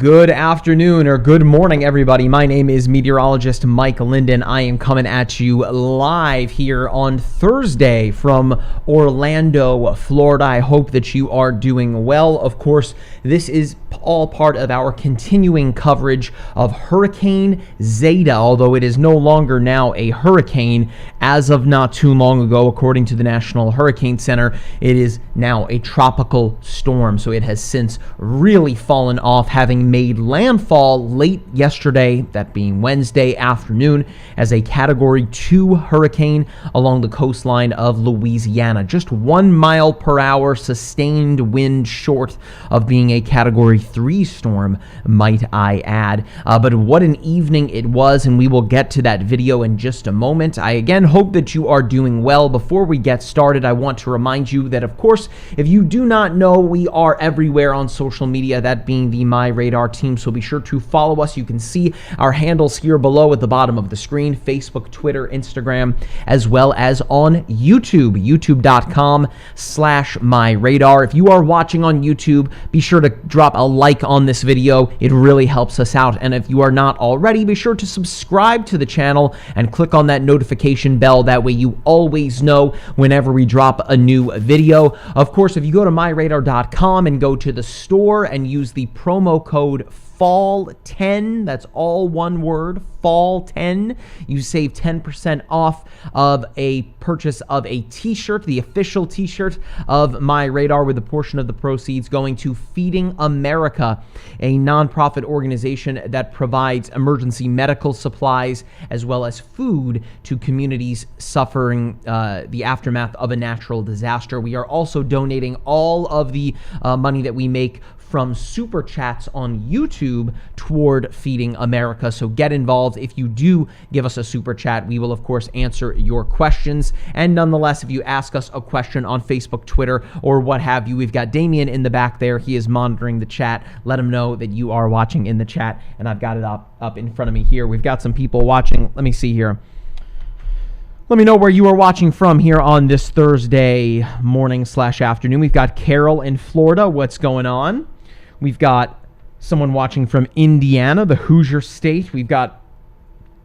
Good afternoon or good morning, everybody. My name is Meteorologist Mike Linden. I am coming at you live here on Thursday from Orlando, Florida. I hope that you are doing well. Of course, this is all part of our continuing coverage of Hurricane Zeta, although it is no longer now a hurricane. As of not too long ago, according to the National Hurricane Center, it is now a tropical storm. So it has since really fallen off, having made landfall late yesterday, that being Wednesday afternoon, as a Category 2 hurricane along the coastline of Louisiana. Just 1 mile per hour sustained wind short of being a Category 3 storm, might I add. But what an evening it was, and we will get to that video in just a moment. I again hope that you are doing well. Before we get started, I want to remind you that, of course, if you do not know, we are everywhere on social media, that being the MyRadar team, so be sure to follow us. You can see our handles here below at the bottom of the screen: Facebook, Twitter, Instagram, as well as on YouTube, youtube.com/MyRadar. If you are watching on YouTube, be sure to drop a like on this video. It really helps us out. And if you are not already, be sure to subscribe to the channel and click on that notification bell. That way you always know whenever we drop a new video. Of course, if you go to myradar.com and go to the store and use the promo code FALL10, that's all one word, FALL10, you save 10% off of a purchase of a t-shirt, the official t-shirt of MyRadar, with a portion of the proceeds going to Feeding America, a nonprofit organization that provides emergency medical supplies as well as food to communities suffering the aftermath of a natural disaster. We are also donating all of the money that we make from super chats on YouTube toward Feeding America. So get involved. If you do give us a super chat, we will of course answer your questions. And nonetheless, if you ask us a question on Facebook, Twitter, or what have you, we've got Damien in the back there. He is monitoring the chat. Let him know that you are watching in the chat. And I've got it up in front of me here. We've got some people watching. Let me see here. Let me know where you are watching from here on this Thursday morning/afternoon. We've got Carol in Florida. What's going on? We've got someone watching from Indiana, the Hoosier State. We've got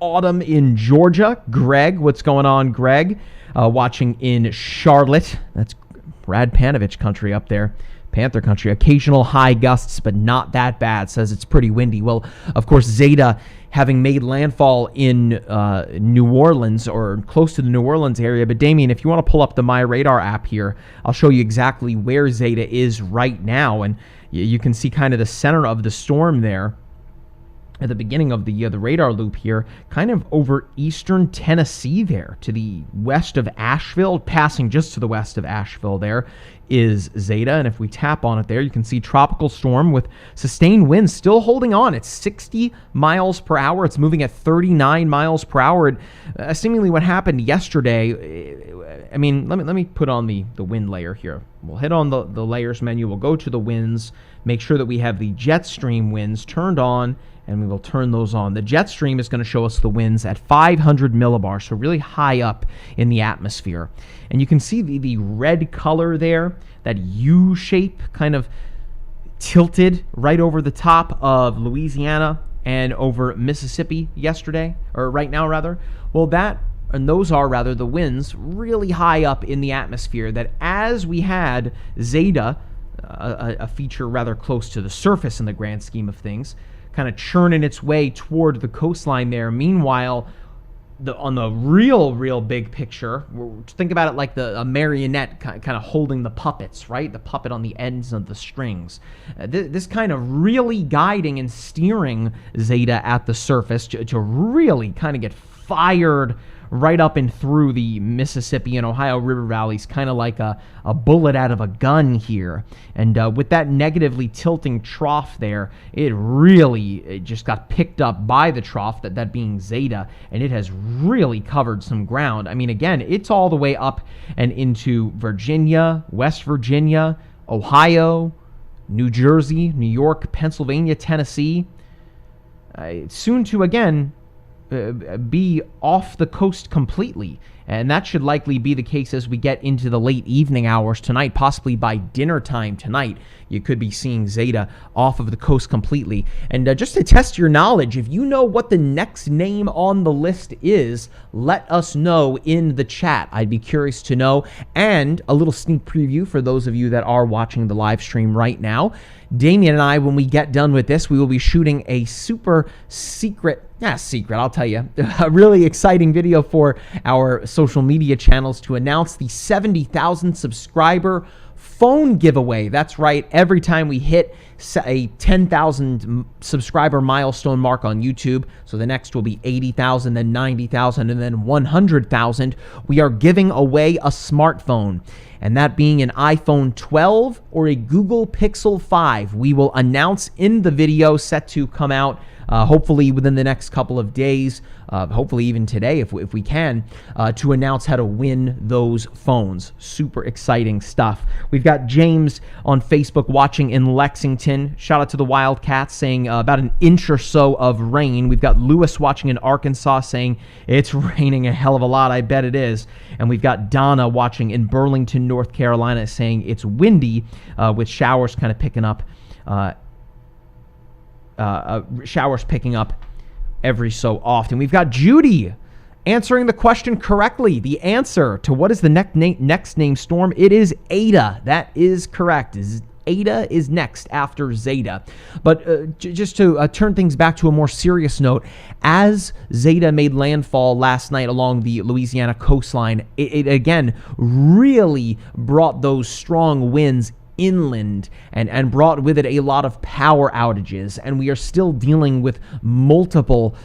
Autumn in Georgia. Greg, what's going on, Greg? Watching in Charlotte. That's Brad Panovich country up there. Panther country. Occasional high gusts, but not that bad. Says it's pretty windy. Well, of course, Zeta, having made landfall in New Orleans or close to the New Orleans area. But Damien, if you want to pull up the MyRadar app here, I'll show you exactly where Zeta is right now. And you can see kind of the center of the storm there at the beginning of the radar loop here, kind of over eastern Tennessee there to the west of Asheville, passing just to the west of Asheville there is Zeta. And if we tap on it there, you can see tropical storm with sustained winds still holding on. It's 60 miles per hour. It's moving at 39 miles per hour. And, seemingly what happened yesterday, I mean, let me put on the wind layer here. We'll hit on the layers menu. We'll go to the winds, make sure that we have the jet stream winds turned on, and we will turn those on. The jet stream is going to show us the winds at 500 millibars, so really high up in the atmosphere. And you can see the red color there, that U shape kind of tilted right over the top of Louisiana and over Mississippi yesterday, or right now rather. Well, those are rather the winds really high up in the atmosphere, that as we had Zeta, a feature rather close to the surface in the grand scheme of things, kind of churning its way toward the coastline there. Meanwhile, on the real big picture, think about it like a marionette kind of holding the puppets, right? The puppet on the ends of the strings. This kind of really guiding and steering Zeta at the surface to really kind of get fired right up and through the Mississippi and Ohio river valleys, kind of like a bullet out of a gun here. And with that negatively tilting trough there, it just got picked up by the trough, that being Zeta, and it has really covered some ground. I mean, again, it's all the way up and into Virginia, West Virginia, Ohio, New Jersey, New York, Pennsylvania, Tennessee. Soon to, again, be off the coast completely. And that should likely be the case as we get into the late evening hours tonight, possibly by dinner time tonight. You could be seeing Zeta off of the coast completely. And just to test your knowledge, if you know what the next name on the list is, let us know in the chat. I'd be curious to know. And a little sneak preview for those of you that are watching the live stream right now. Damien and I, when we get done with this, we will be shooting a super secret, I'll tell you, a really exciting video for our social media channels to announce the 70,000 subscriber phone giveaway. That's right. Every time we hit a 10,000 subscriber milestone mark on YouTube, so the next will be 80,000, then 90,000, and then 100,000, we are giving away a smartphone. And that being an iPhone 12 or a Google Pixel 5. We will announce in the video set to come out hopefully within the next couple of days, hopefully even today if we can, to announce how to win those phones. Super exciting stuff. We've got James on Facebook watching in Lexington. Shout out to the Wildcats saying about an inch or so of rain. We've got Lewis watching in Arkansas saying it's raining a hell of a lot. I bet it is. And we've got Donna watching in Burlington, North Carolina saying it's windy with showers kind of picking up. Showers picking up every so often. We've got Judy answering the question correctly. The answer to what is the next name storm, it is Eta. That is correct. Eta is next after Zeta. But just to turn things back to a more serious note, as Zeta made landfall last night along the Louisiana coastline, it again really brought those strong winds inland and brought with it a lot of power outages, and we are still dealing with multiple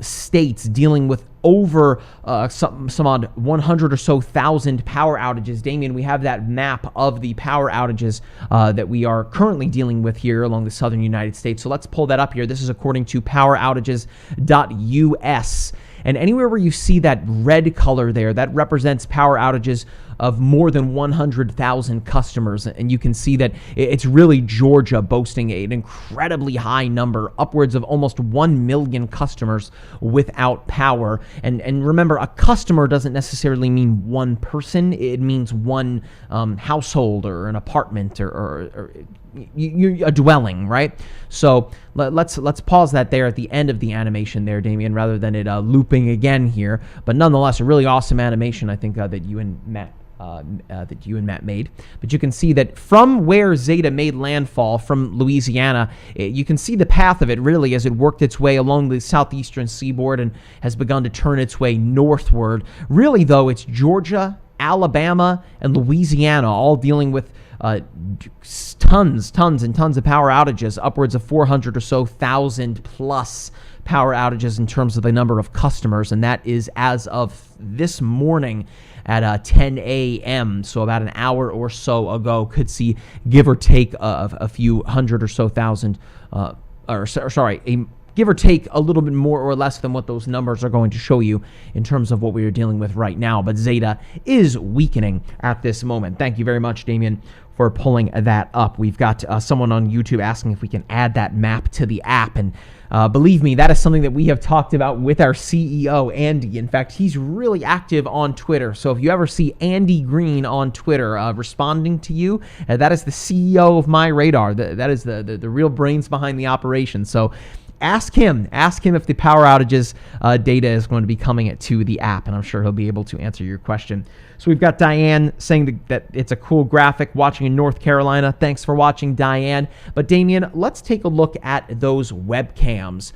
states dealing with over some odd 100 or so thousand power outages. Damien, we have that map of the power outages that we are currently dealing with here along the southern United States. So let's pull that up here. This is according to poweroutages.us. And anywhere where you see that red color there, that represents power outages of more than 100,000 customers. And you can see that it's really Georgia boasting an incredibly high number, upwards of almost 1 million customers without power. And remember, a customer doesn't necessarily mean one person. It means one household or an apartment or a dwelling, right? So let's pause that there at the end of the animation there, Damien, rather than it looping again here. But nonetheless, a really awesome animation, I think, that you and Matt made. But you can see that from where Zeta made landfall from Louisiana, you can see the path of it really as it worked its way along the southeastern seaboard and has begun to turn its way northward. Really, though, it's Georgia, Alabama, and Louisiana all dealing with tons and tons of power outages, upwards of 400 or so thousand plus power outages in terms of the number of customers, and that is as of this morning at 10 a.m., so about an hour or so ago. Could see, give or take, a few hundred or so thousand, give or take a little bit more or less than what those numbers are going to show you in terms of what we are dealing with right now. But Zeta is weakening at this moment. Thank you very much, Damien, for pulling that up. We've got someone on YouTube asking if we can add that map to the app. And believe me, that is something that we have talked about with our CEO, Andy. In fact, he's really active on Twitter. So if you ever see Andy Green on Twitter responding to you, that is the CEO of MyRadar. That is the real brains behind the operation. So ask him if the power outages data is going to be coming to the app, and I'm sure he'll be able to answer your question. So we've got Diane saying that it's a cool graphic, watching in North Carolina. Thanks for watching, Diane. But Damien, let's take a look at those webcams.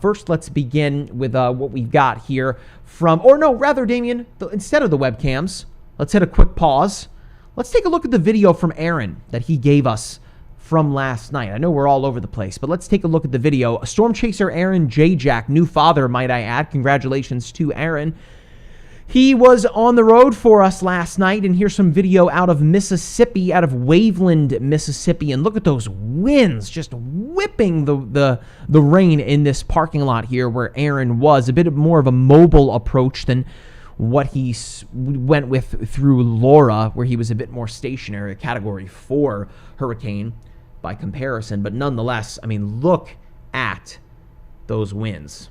First, let's begin with what we've got here Damien, instead of the webcams, let's hit a quick pause. Let's take a look at the video from Aaron that he gave us from last night. I know we're all over the place, but let's take a look at the video. Storm Chaser Aaron J. Jack, new father, might I add. Congratulations to Aaron. He was on the road for us last night, and here's some video out of Mississippi, out of Waveland, Mississippi. And look at those winds just whipping the rain in this parking lot here where Aaron was. A bit more of a mobile approach than what he went with through Laura, where he was a bit more stationary, a Category 4 hurricane by comparison. But nonetheless, I mean, look at those winds.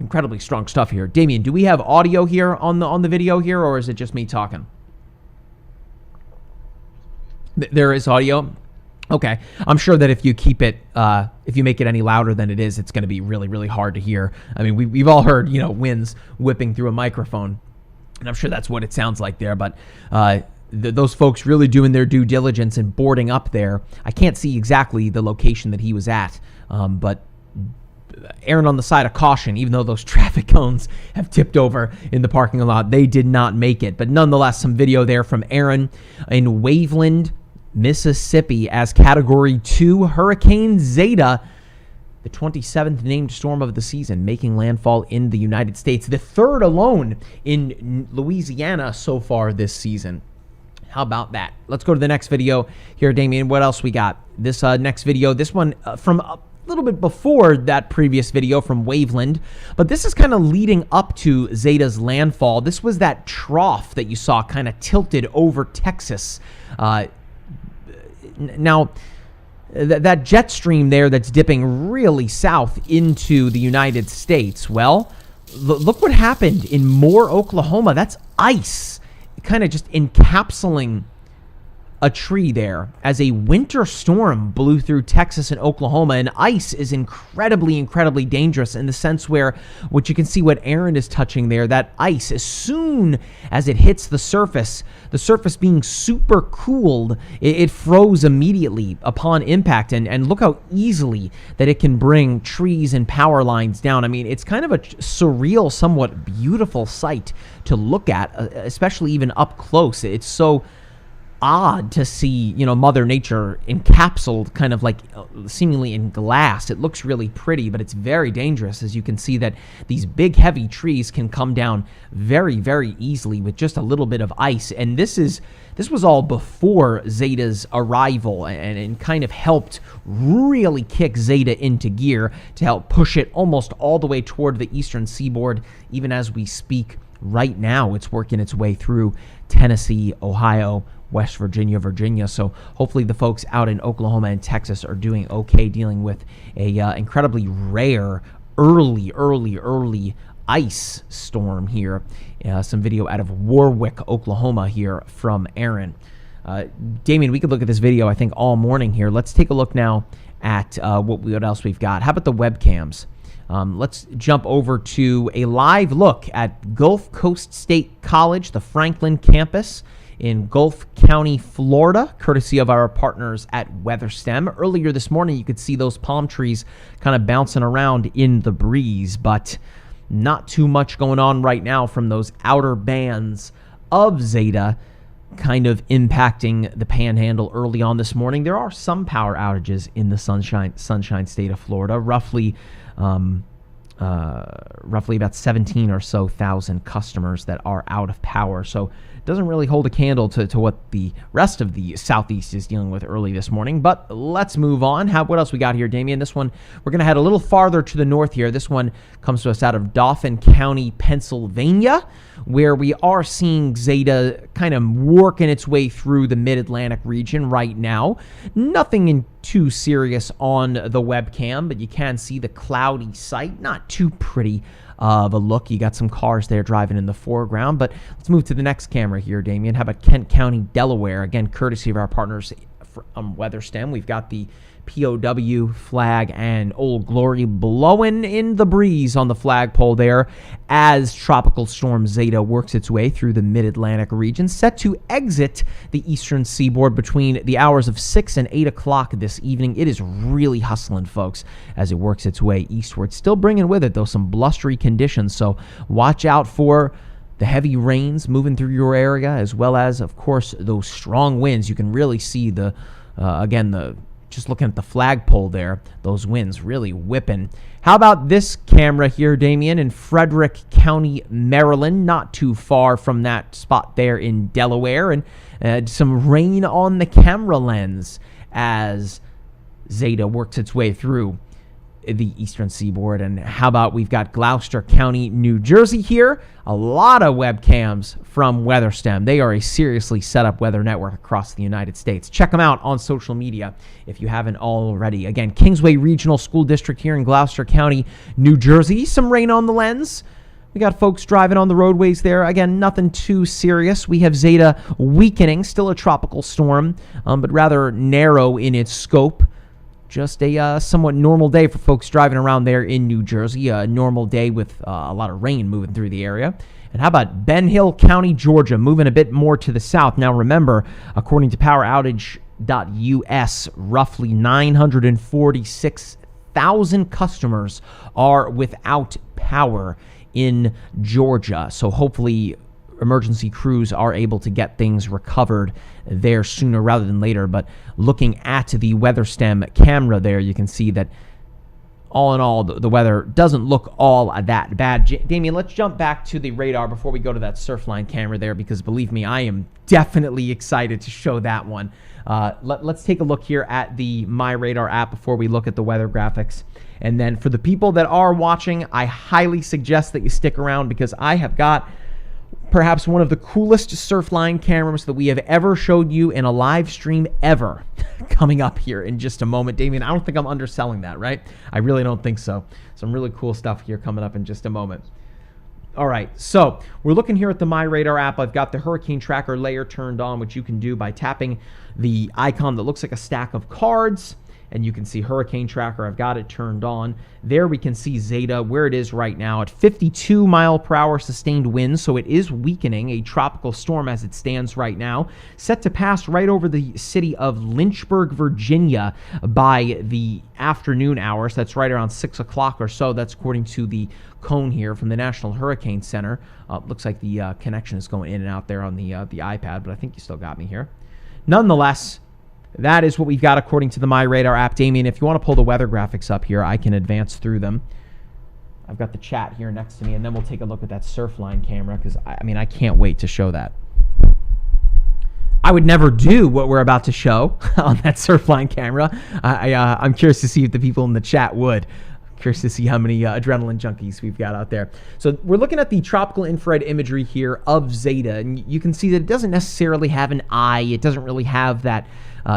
Incredibly strong stuff here. Damien, do we have audio here on the video here, or is it just me talking? There is audio. Okay. I'm sure that if you keep it, if you make it any louder than it is, it's going to be really, really hard to hear. I mean, we've all heard, winds whipping through a microphone, and I'm sure that's what it sounds like there. But those folks really doing their due diligence and boarding up there. I can't see exactly the location that he was at, but erring on the side of caution, even though those traffic cones have tipped over in the parking lot, they did not make it. But nonetheless, some video there from Aaron in Waveland, Mississippi, as Category 2 Hurricane Zeta, the 27th named storm of the season, making landfall in the United States, the third alone in Louisiana so far this season. How about that? Let's go to the next video here, Damien. What else we got? This next video, this one from a little bit before that previous video from Waveland, but this is kind of leading up to Zeta's landfall. This was that trough that you saw kind of tilted over Texas. Now, that jet stream there that's dipping really south into the United States, well, look what happened in Moore, Oklahoma. That's ice kind of just encapsulating a tree there as a winter storm blew through Texas and Oklahoma. And ice is incredibly, incredibly dangerous in the sense where, what you can see what Aaron is touching there, that ice, as soon as it hits the surface being super cooled, it froze immediately upon impact. And look how easily that it can bring trees and power lines down. I mean, it's kind of a surreal, somewhat beautiful sight to look at, especially even up close. It's so odd to see, Mother Nature encapsulated kind of like seemingly in glass. It looks really pretty, but it's very dangerous, as you can see that these big heavy trees can come down very, very easily with just a little bit of ice. And this was all before Zeta's arrival, and kind of helped really kick Zeta into gear to help push it almost all the way toward the eastern seaboard. Even as we speak right now, it's working its way through Tennessee, Ohio, West Virginia, So hopefully the folks out in Oklahoma and Texas are doing okay dealing with a incredibly rare early ice storm here. Some video out of Warwick, Oklahoma here from Aaron. Damien, we could look at this video, I think, all morning here. Let's take a look now at what else we've got. How about the webcams? Let's jump over to a live look at Gulf Coast State College, the Franklin campus in Gulf County, Florida, courtesy of our partners at WeatherStem. Earlier this morning, you could see those palm trees kind of bouncing around in the breeze, but not too much going on right now from those outer bands of Zeta kind of impacting the panhandle early on this morning. There are some power outages in the sunshine state of Florida, roughly about 17 or so thousand customers that are out of power. So it doesn't really hold a candle to what the rest of the Southeast is dealing with early this morning. But let's move on. What else we got here, Damien? This one, we're going to head a little farther to the north here. This one comes to us out of Dauphin County, Pennsylvania, where we are seeing Zeta kind of working its way through the mid-Atlantic region right now. Nothing too serious on the webcam, but you can see the cloudy sight. Not too pretty of a look. You got some cars there driving in the foreground, but let's move to the next camera here, Damien. How about Kent County, Delaware? Again, courtesy of our partners from WeatherStem. We've got the POW flag and Old Glory blowing in the breeze on the flagpole there as Tropical Storm Zeta works its way through the mid-Atlantic region, set to exit the eastern seaboard between the hours of 6 and 8 o'clock this evening. It is really hustling, folks, as it works its way eastward. Still bringing with it, though, some blustery conditions, so watch out for the heavy rains moving through your area, as well as, of course, those strong winds. You can really see just looking at the flagpole there, those winds really whipping. How about this camera here, Damien, in Frederick County, Maryland, not too far from that spot there in Delaware, and some rain on the camera lens as Zeta works its way through. the eastern seaboard. And how about we've got Gloucester County, New Jersey here. A lot of webcams from WeatherStem. They are a seriously set up weather network across the United States. Check them out on social media if you haven't already. Again, Kingsway Regional School District here in Gloucester County, New Jersey. Some rain on the lens. We got folks driving on the roadways there. Again, nothing too serious. We have Zeta weakening, still a tropical storm, but rather narrow in its scope. Just a somewhat normal day for folks driving around there in New Jersey. A normal day with a lot of rain moving through the area. And how about Ben Hill County, Georgia, moving a bit more to the south. Now remember, according to PowerOutage.us, roughly 946,000 customers are without power in Georgia. So hopefully emergency crews are able to get things recovered there sooner rather than later. But looking at the WeatherStem camera there, you can see that all in all, the weather doesn't look all that bad. Damien, let's jump back to the radar before we go to that Surfline camera there, because believe me, I am definitely excited to show that one. Let's take a look here at the MyRadar app before we look at the weather graphics. And then for the people that are watching, I highly suggest that you stick around, because I have got perhaps one of the coolest Surfline cameras that we have ever showed you in a live stream ever coming up here in just a moment. Damien, I don't think I'm underselling that, right? I really don't think so. Some really cool stuff here coming up in just a moment. All right, so we're looking here at the MyRadar app. I've got the hurricane tracker layer turned on, which you can do by tapping the icon that looks like a stack of cards. And you can see hurricane tracker. I've got it turned on. There we can see Zeta, where it is right now at 52 mile per hour sustained winds. So it is weakening, a tropical storm as it stands right now. Set to pass right over the city of Lynchburg, Virginia by the afternoon hours. That's right around 6 o'clock or so. That's according to the cone here from the National Hurricane Center. Looks like the connection is going in and out there on the iPad, but I think you still got me here. Nonetheless, that is what we've got according to the MyRadar app. Damien, if you want to pull the weather graphics up here, I can advance through them. I've got the chat here next to me, and then we'll take a look at that Surfline camera, because, I can't wait to show that. I would never do what we're about to show on that Surfline camera. I'm curious to see if the people in the chat would. Curious to see how many adrenaline junkies we've got out there. So we're looking at the tropical infrared imagery here of Zeta, and you can see that it doesn't necessarily have an eye. It doesn't really have that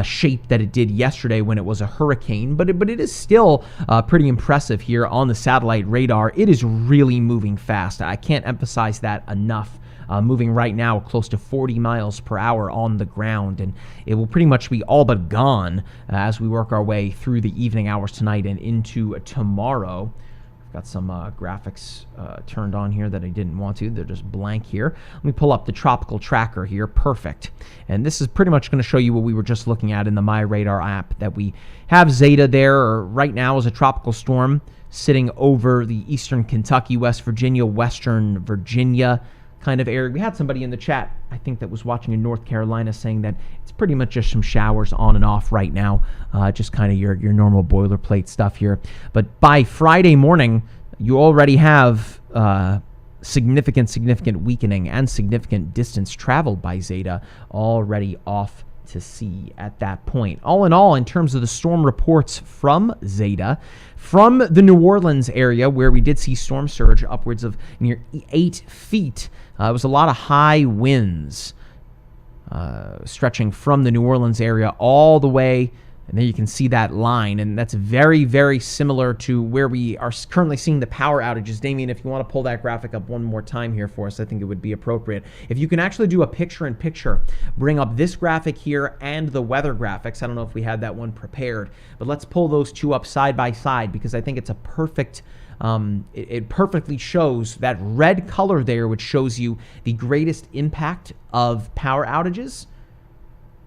shape that it did yesterday when it was a hurricane, but it is still pretty impressive here on the satellite radar. It is really moving fast. I can't emphasize that enough. Moving right now close to 40 miles per hour on the ground, and it will pretty much be all but gone as we work our way through the evening hours tonight and into tomorrow. I've got some graphics turned on here that I didn't want to. They're just blank here. Let me pull up the tropical tracker here. Perfect. And this is pretty much going to show you what we were just looking at in the MyRadar app, that we have Zeta there right now as a tropical storm sitting over the eastern Kentucky, West Virginia, western Virginia kind of area. We had somebody in the chat, I think, that was watching in North Carolina saying that it's pretty much just some showers on and off right now, just kind of your normal boilerplate stuff here. But by Friday morning, you already have significant weakening and significant distance traveled by Zeta already off to sea at that point. All in all, in terms of the storm reports from Zeta, from the New Orleans area, where we did see storm surge upwards of near 8 feet, it was a lot of high winds stretching from the New Orleans area all the way, and there you can see that line, and that's very, very similar to where we are currently seeing the power outages. Damien, if you want to pull that graphic up one more time here for us, I think it would be appropriate. If you can actually do a picture-in-picture, bring up this graphic here and the weather graphics. I don't know if we had that one prepared, but let's pull those two up side by side, because I think it's a perfect it perfectly shows that red color there, which shows you the greatest impact of power outages.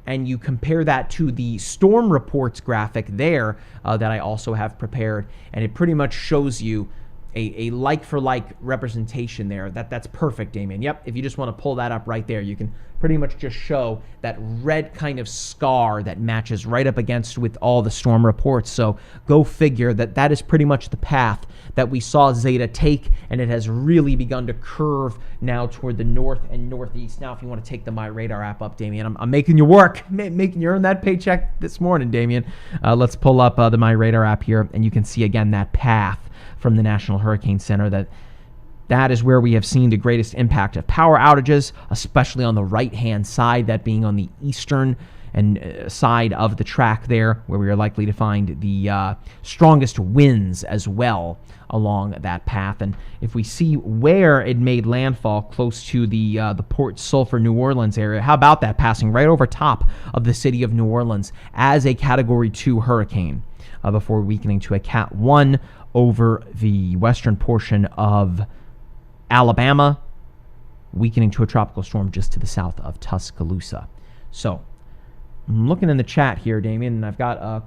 And you compare that to the storm reports graphic there that I also have prepared, and it pretty much shows you a like-for-like representation there. That's perfect, Damien. Yep, if you just want to pull that up right there, you can pretty much just show that red kind of scar that matches right up against with all the storm reports. So go figure that is pretty much the path that we saw Zeta take, and it has really begun to curve now toward the north and northeast. Now, if you want to take the MyRadar app up, Damien, I'm making you work, making you earn that paycheck this morning, Damien. Let's pull up the MyRadar app here, and you can see again that path from the National Hurricane Center. That is where we have seen the greatest impact of power outages, especially on the right-hand side, that being on the eastern and side of the track there, where we are likely to find the strongest winds as well along that path. And if we see where it made landfall, close to the Port Sulphur, New Orleans area, how about that, passing right over top of the city of New Orleans as a Category 2 hurricane before weakening to a Cat 1 over the western portion of Alabama, weakening to a tropical storm just to the south of Tuscaloosa. So I'm looking in the chat here, Damien, and I've got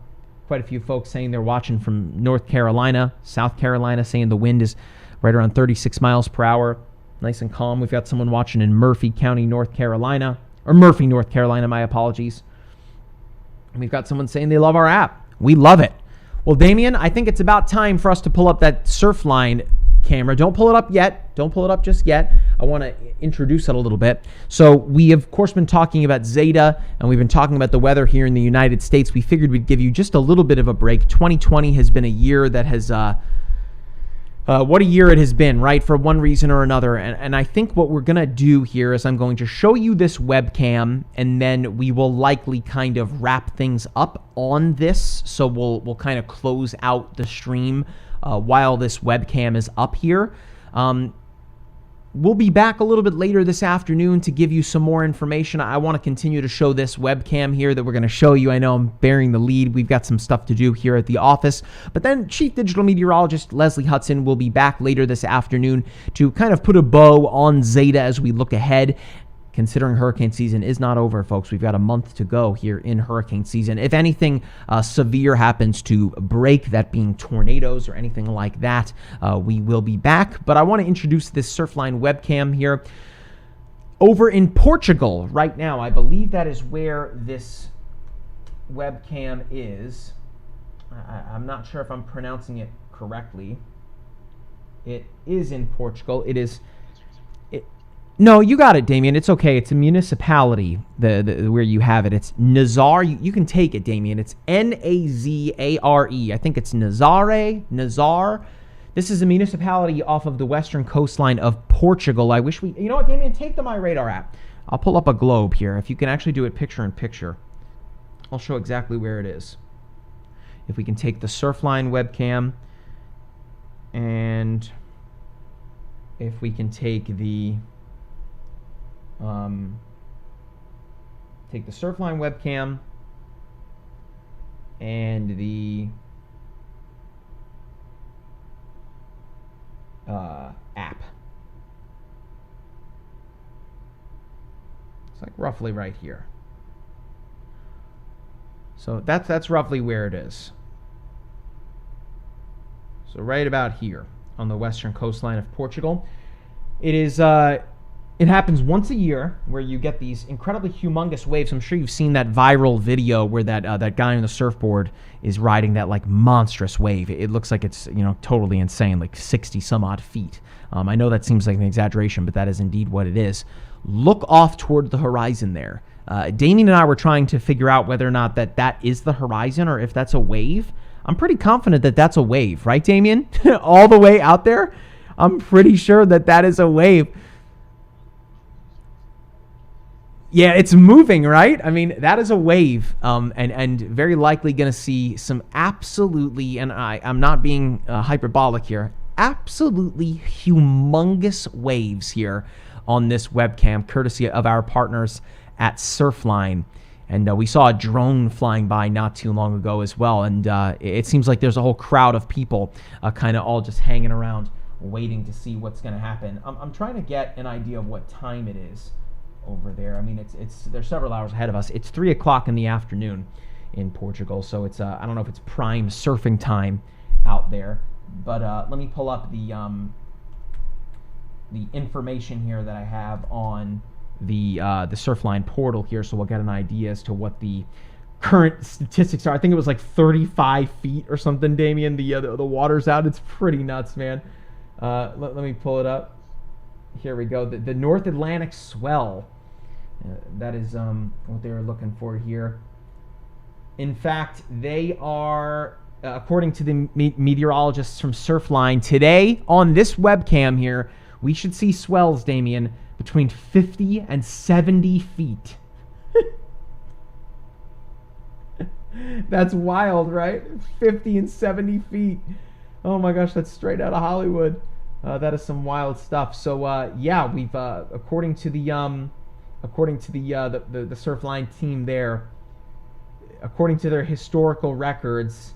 quite a few folks saying they're watching from North Carolina, South Carolina, saying the wind is right around 36 miles per hour, nice and calm. We've got someone watching in Murphy County, North Carolina, or Murphy, North Carolina, my apologies. And we've got someone saying they love our app. We love it. Well, Damien, I think it's about time for us to pull up that Surfline camera. Don't pull it up yet. Don't pull it up just yet. I want to introduce it a little bit. So we have, of course, been talking about Zeta, and we've been talking about the weather here in the United States. We figured we'd give you just a little bit of a break. 2020 has been a year that has, what a year it has been, right, for one reason or another. And I think what we're going to do here is I'm going to show you this webcam, and then we will likely kind of wrap things up on this. So we'll kind of close out the stream while this webcam is up here. We'll be back a little bit later this afternoon to give you some more information. I want to continue to show this webcam here that we're going to show you. I know I'm bearing the lead. We've got some stuff to do here at the office. But then Chief Digital Meteorologist Leslie Hudson will be back later this afternoon to kind of put a bow on Zeta as we look ahead. Considering hurricane season is not over, folks. We've got a month to go here in hurricane season. If anything severe happens to break, that being tornadoes or anything like that, we will be back. But I want to introduce this Surfline webcam here. Over in Portugal right now, I believe that is where this webcam is. I'm not sure if I'm pronouncing it correctly. It is in Portugal. It is... No, you got it, Damien. It's okay. It's a municipality where you have it. It's Nazare. You can take it, Damien. It's Nazare. I think it's Nazare. This is a municipality off of the western coastline of Portugal. I wish we... You know what, Damien? Take the MyRadar app. I'll pull up a globe here. If you can actually do it picture in picture, I'll show exactly where it is. If we can take the Surfline webcam, and if we can take the... take the Surfline webcam and the app. It's like roughly right here. So that's roughly where it is. So right about here on the western coastline of Portugal. It is it happens once a year where you get these incredibly humongous waves. I'm sure you've seen that viral video where that guy on the surfboard is riding that like monstrous wave. It looks like it's, you know, totally insane, like 60 some odd feet. I know that seems like an exaggeration, but that is indeed what it is. Look off toward the horizon there. Damien and I were trying to figure out whether or not that is the horizon or if that's a wave. I'm pretty confident that that's a wave, right, Damien? All the way out there? I'm pretty sure that is a wave. Yeah, it's moving, right? I mean, that is a wave, and very likely going to see some absolutely, and I'm not being hyperbolic here, absolutely humongous waves here on this webcam, courtesy of our partners at Surfline. And we saw a drone flying by not too long ago as well, and it seems like there's a whole crowd of people kind of all just hanging around waiting to see what's going to happen. I'm trying to get an idea of what time it is over there. I mean, they're several hours ahead of us. It's 3 o'clock in the afternoon in Portugal, so it's I don't know if it's prime surfing time out there. But let me pull up the information here that I have on the Surfline portal here, so we'll get an idea as to what the current statistics are. I think it was like 35 feet or something, Damien. The water's out. It's pretty nuts, man. Let me pull it up. Here we go. The North Atlantic swell. That is what they were looking for here. In fact, they are, according to the meteorologists from Surfline, today on this webcam here, we should see swells, Damien, between 50 and 70 feet. That's wild, right? 50 and 70 feet. Oh my gosh, that's straight out of Hollywood. That is some wild stuff. So yeah, we've according to the Surfline team there, according to their historical records,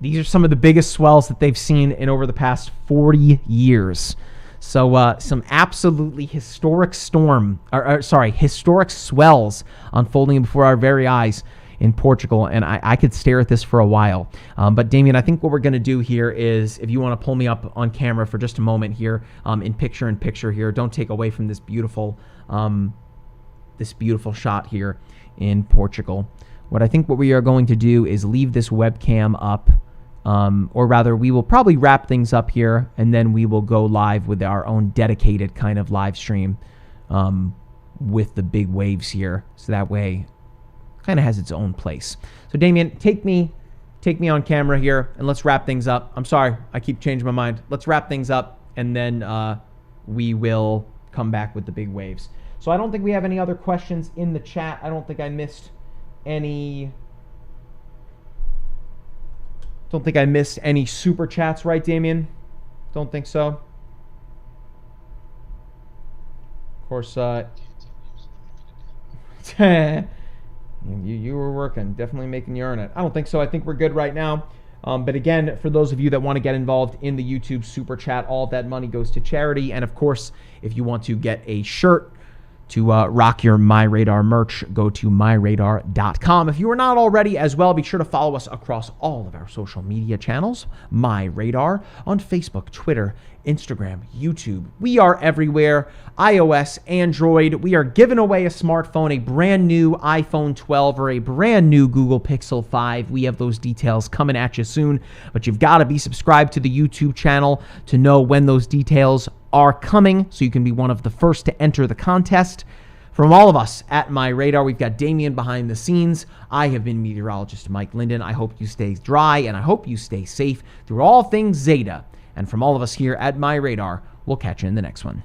these are some of the biggest swells that they've seen in over the past 40 years. So some absolutely historic historic swells unfolding before our very eyes in Portugal, and I could stare at this for a while. But Damien, I think what we're going to do here is, if you want to pull me up on camera for just a moment here, in picture here, don't take away from this beautiful shot here in Portugal. What I think what we are going to do is leave this webcam up, or rather we will probably wrap things up here, and then we will go live with our own dedicated kind of live stream with the big waves here, so that way kind of has its own place. So Damien, take me on camera here, and let's wrap things up. I'm sorry, I keep changing my mind. Let's wrap things up, and then we will come back with the big waves. So I don't think we have any other questions in the chat. I don't think I missed any super chats, right, Damien? Don't think so. Of course, you were working, definitely making you earn it. I don't think so. I think we're good right now. But again, for those of you that want to get involved in the YouTube super chat, all of that money goes to charity. And of course, if you want to get a shirt to rock your MyRadar merch, go to myradar.com. If you are not already as well, be sure to follow us across all of our social media channels. MyRadar on Facebook, Twitter, Instagram, YouTube. We are everywhere. iOS, Android. We are giving away a smartphone, a brand new iPhone 12 or a brand new Google Pixel 5. We have those details coming at you soon, but you've got to be subscribed to the YouTube channel to know when those details are coming, so you can be one of the first to enter the contest. From all of us at MyRadar, we've got Damien behind the scenes. I have been meteorologist Mike Linden. I hope you stay dry, and I hope you stay safe through all things Zeta. And from all of us here at MyRadar, we'll catch you in the next one.